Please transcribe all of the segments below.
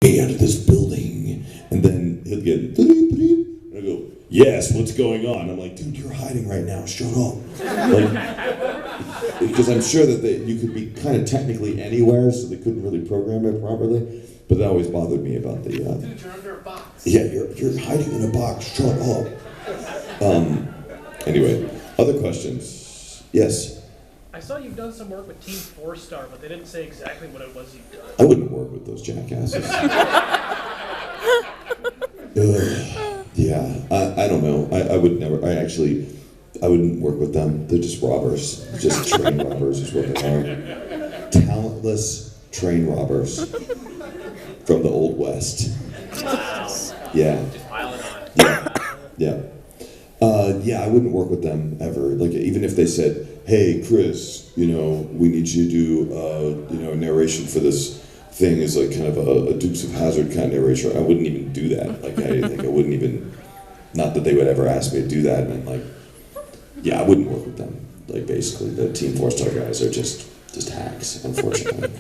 "Hey, out of this building," and then he'll get bleep, bleep, and I go, "Yes, what's going on?" I'm like, "Dude, you're hiding right now. Shut up." Like, because I'm sure that you could be kind of technically anywhere, so they couldn't really program it properly. But that always bothered me about the. Dude, you're under a box. Yeah, you're hiding in a box. Shut up. Anyway, other questions? Yes. I saw you've done some work with Team 4-Star, but they didn't say exactly what it was you've done. I wouldn't work with those jackasses. Yeah, I don't know. I would never. I wouldn't work with them. They're just robbers. Just train robbers is what they are. Talentless train robbers from the Old West. Yeah. Just piling on. Yeah. Yeah, I wouldn't work with them ever. Like, even if they said, "Hey, Chris, we need you to do, a narration for this thing," is like kind of a Dukes of Hazzard kind of narration. I wouldn't even do that. Like, I wouldn't even. Not that they would ever ask me to do that, and like, yeah, I wouldn't work with them. Like, basically, the Team 4-Star guys are just hacks, unfortunately.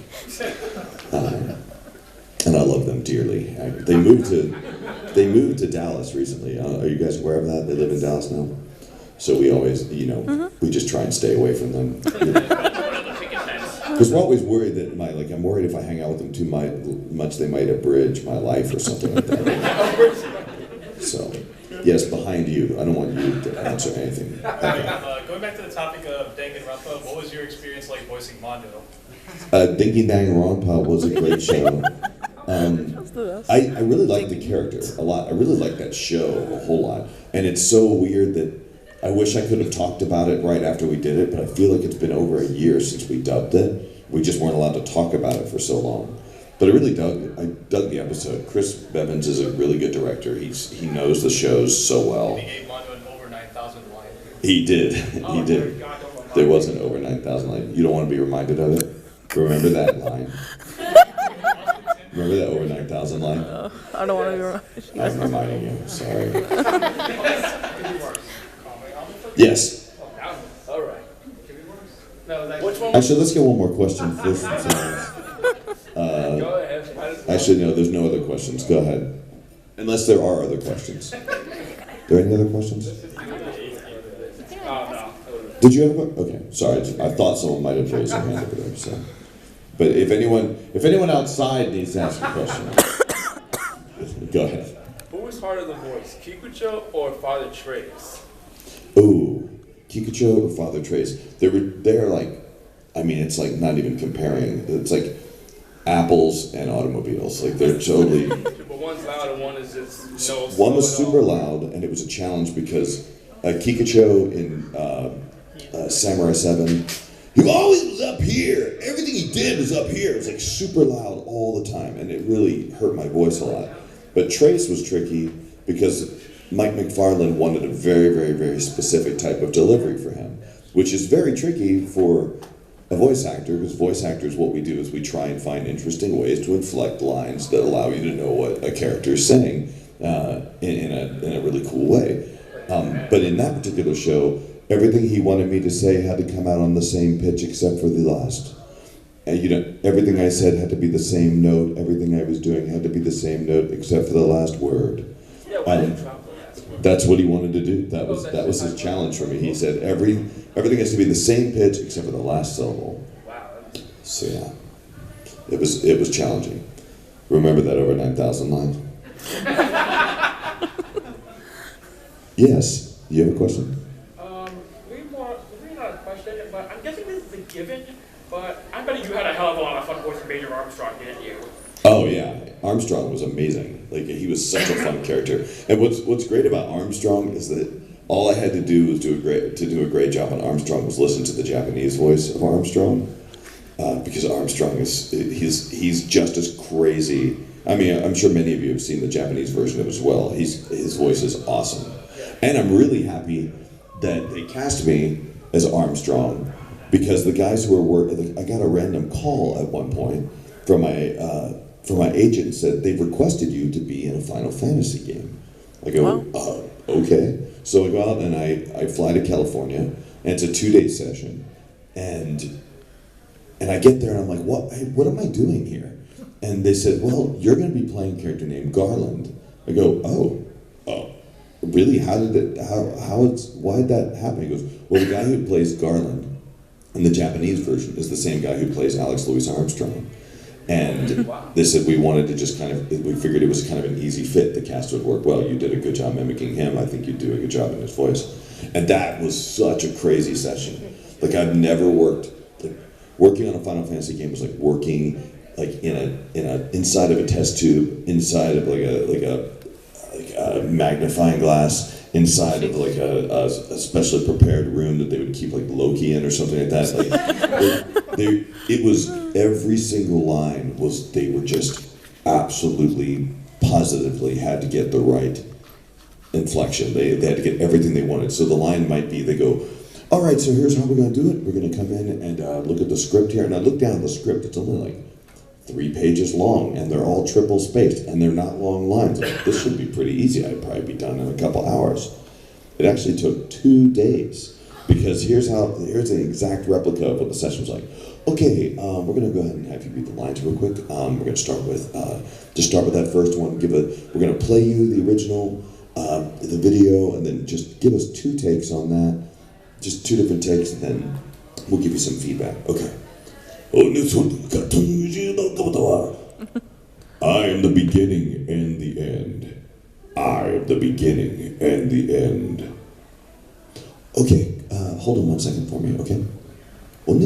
And I love them dearly. They moved to Dallas recently. Are you guys aware of that? They live in Dallas now. So we always, we just try and stay away from them. Because we're always worried that I'm worried if I hang out with them too much, they might abridge my life or something like that. So, yes, behind you. I don't want you to answer anything. Okay. Going back to the topic of Danganronpa, what was your experience like voicing Mondo? Dinky Dang Ronpa was a great show. I really like the character a lot. I really like that show a whole lot. And it's so weird that I wish I could have talked about it right after we did it, but I feel like it's been over a year since we dubbed it. We just weren't allowed to talk about it for so long. But I dug the episode. Chris Bevins is a really good director. He knows the shows so well. He gave Mondo an over 9,000 line. He did. He did. There was an over 9,000 line. You don't want to be reminded of it? Remember that line. Remember that over 9,000 line? I don't want to be reminded. I'm reminding you. Sorry. Yes. All right. Which one? Actually, let's get one more question first. Go ahead. Actually, no, there's no other questions. Go ahead. Unless there are other questions. There any other questions? No. Did you have a question? Okay, sorry. I thought someone might have raised their hand over there. So, but if anyone outside needs to ask a question, go ahead. Who was harder the voice, Kikucho or Father Trace? Ooh, Kikucho or Father Trace? They're like, I mean, it's like not even comparing. It's like apples and automobiles. Like, they're totally. But one's loud and one is just no. One was super loud, and it was a challenge because Kikucho in Samurai 7, he always was up here. Everything he did was up here. It was like super loud all the time, and it really hurt my voice a lot. But Trace was tricky because Mike McFarlane wanted a very, very, very specific type of delivery for him, which is very tricky for a voice actor, because voice actors, what we do is we try and find interesting ways to inflect lines that allow you to know what a character is saying in a really cool way. But in that particular show, everything he wanted me to say had to come out on the same pitch except for the last. And everything I said had to be the same note. Everything I was doing had to be the same note except for the last word. That's what he wanted to do. That was his challenge for me. He said everything has to be the same pitch except for the last syllable. Wow. So yeah, it was challenging. Remember that over 9,000 line? Yes. You have a question? Maybe not a question, but I'm guessing this is a given. But I bet you had a hell of a lot of fun voicing Major Armstrong, didn't you? Oh yeah, Armstrong was amazing. Like, he was such a fun character. And what's great about Armstrong is that all I had to do was do a great job on Armstrong was listen to the Japanese voice of Armstrong, because Armstrong he's just as crazy. I mean, I'm sure many of you have seen the Japanese version of it as well. His voice is awesome, and I'm really happy that they cast me as Armstrong, because the guys who were working, I got a random call at one point from my agent, said they've requested you to be in a Final Fantasy game. I go, okay. So I go out and I fly to California, and it's a 2-day session, and I get there and I'm like, what am I doing here? And they said, well, you're going to be playing a character named Garland. I go, oh, really? Why did that happen? He goes, well, the guy who plays Garland in the Japanese version is the same guy who plays Alex Louis Armstrong. And they said we wanted to just we figured it was kind of an easy fit. The cast would work well. You did a good job mimicking him. I think you'd do a good job in his voice. And that was such a crazy session. Like I've never worked, working on a Final Fantasy game was like working like inside of a test tube, inside of like a magnifying glass, inside of like a specially prepared room that they would keep like Loki in or something like that. Like it was every single line was they were just absolutely positively had to get the right inflection. They had to get everything they wanted. So the line might be they go, all right, so here's how we're going to do it. We're going to come in and look at the script here. And I look down at the script. It's only like 3 pages long, and they're all triple spaced, and they're not long lines. Like, this should be pretty easy. I'd probably be done in a couple hours. It actually took 2 days, because here's an exact replica of what the session was like. Okay, we're going to go ahead and have you read the lines real quick. We're going to start with that first one. We're going to play you the original, the video, and then just give us 2 takes on that. Just 2 different takes, and then we'll give you some feedback. Okay. I am the beginning and the end. I am the beginning and the end. Okay, hold on 1 second for me, okay? And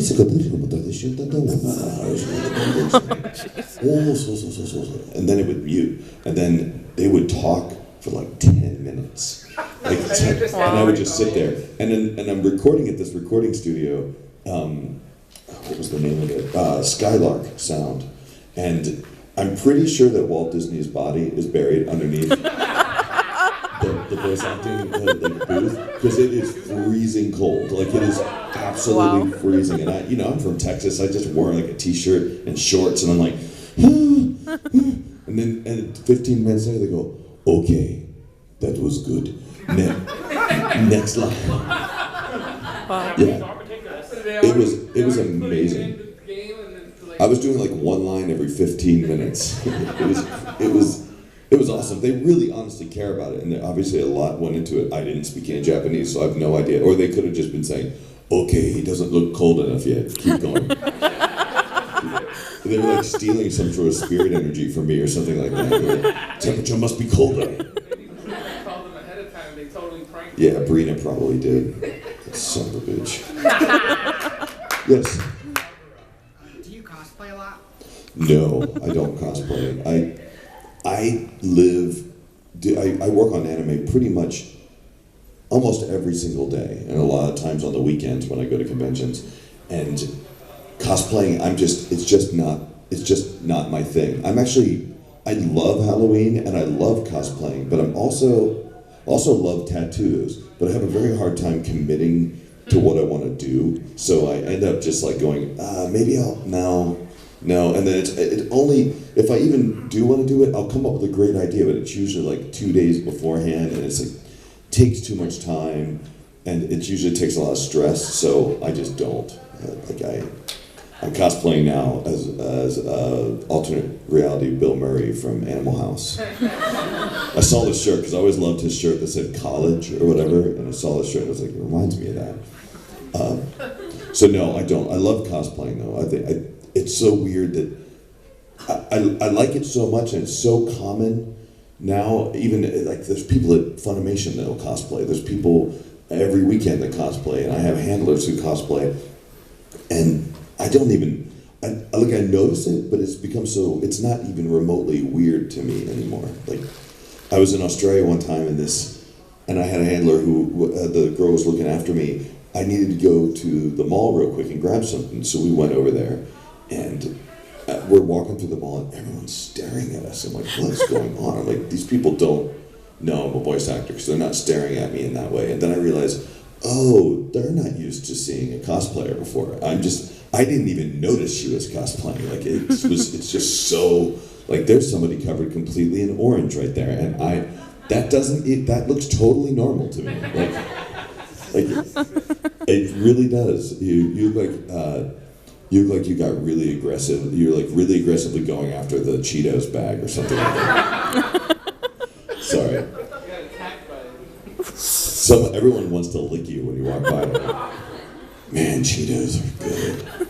then it would mute, and then they would talk for like 10 minutes. Like, and I would just sit there, and I'm recording at this recording studio. What was the name of it? Skylark Sound, and I'm pretty sure that Walt Disney's body is buried underneath the voice acting like booth, because it is freezing cold. Like it is absolutely freezing. And I'm from Texas. I just wore like a t-shirt and shorts, and I'm like, and then 15 minutes later they go, okay, that was good. Next line. Wow. Yeah. It was amazing. I was doing like 1 line every 15 minutes. It was awesome. They really honestly care about it, and obviously a lot went into it. I didn't speak any Japanese, so I have no idea. Or they could have just been saying, okay, he doesn't look cold enough yet. Keep going. They were like stealing some sort of spirit energy from me or something like that. Like, temperature must be colder. Maybe you called them ahead of time. They totally pranked Yeah, Brina probably did. Son of a bitch. Yes. Do you cosplay a lot? No, I don't cosplay. I work on anime pretty much almost every single day, and a lot of times on the weekends when I go to conventions. And cosplaying, it's just not my thing. I love Halloween and I love cosplaying, but I'm also love tattoos, but I have a very hard time committing to what I want to do. So I end up just like going, maybe no. And then it only, if I even do want to do it, I'll come up with a great idea, but it's usually like 2 days beforehand, and it's like, takes too much time, and it usually takes a lot of stress, so I just don't. I'm cosplaying now as alternate reality Bill Murray from Animal House. I saw this shirt, because I always loved his shirt that said college or whatever, and I saw this shirt and I was like, it reminds me of that. So no, I don't. I love cosplaying though. I think it's so weird that I like it so much, and it's so common now. Even like there's people at Funimation that'll cosplay. There's people every weekend that cosplay, and I have handlers who cosplay, and I don't even. I notice it, but it's become so. It's not even remotely weird to me anymore. Like I was in Australia one time and I had a handler who the girl was looking after me. I needed to go to the mall real quick and grab something, so we went over there, and we're walking through the mall, and everyone's staring at us. I'm like, what's going on? I'm like, these people don't know I'm a voice actor, because they're not staring at me in that way. And then I realized, oh, they're not used to seeing a cosplayer before. I didn't even notice she was cosplaying. Like it's just so, like there's somebody covered completely in orange right there, and that looks totally normal to me. Like it really does. You look like You look like you got really aggressive. You're like really aggressively going after the Cheetos bag or something like that. Sorry. You got attacked by Everyone wants to lick you when you walk by. Man, Cheetos are good.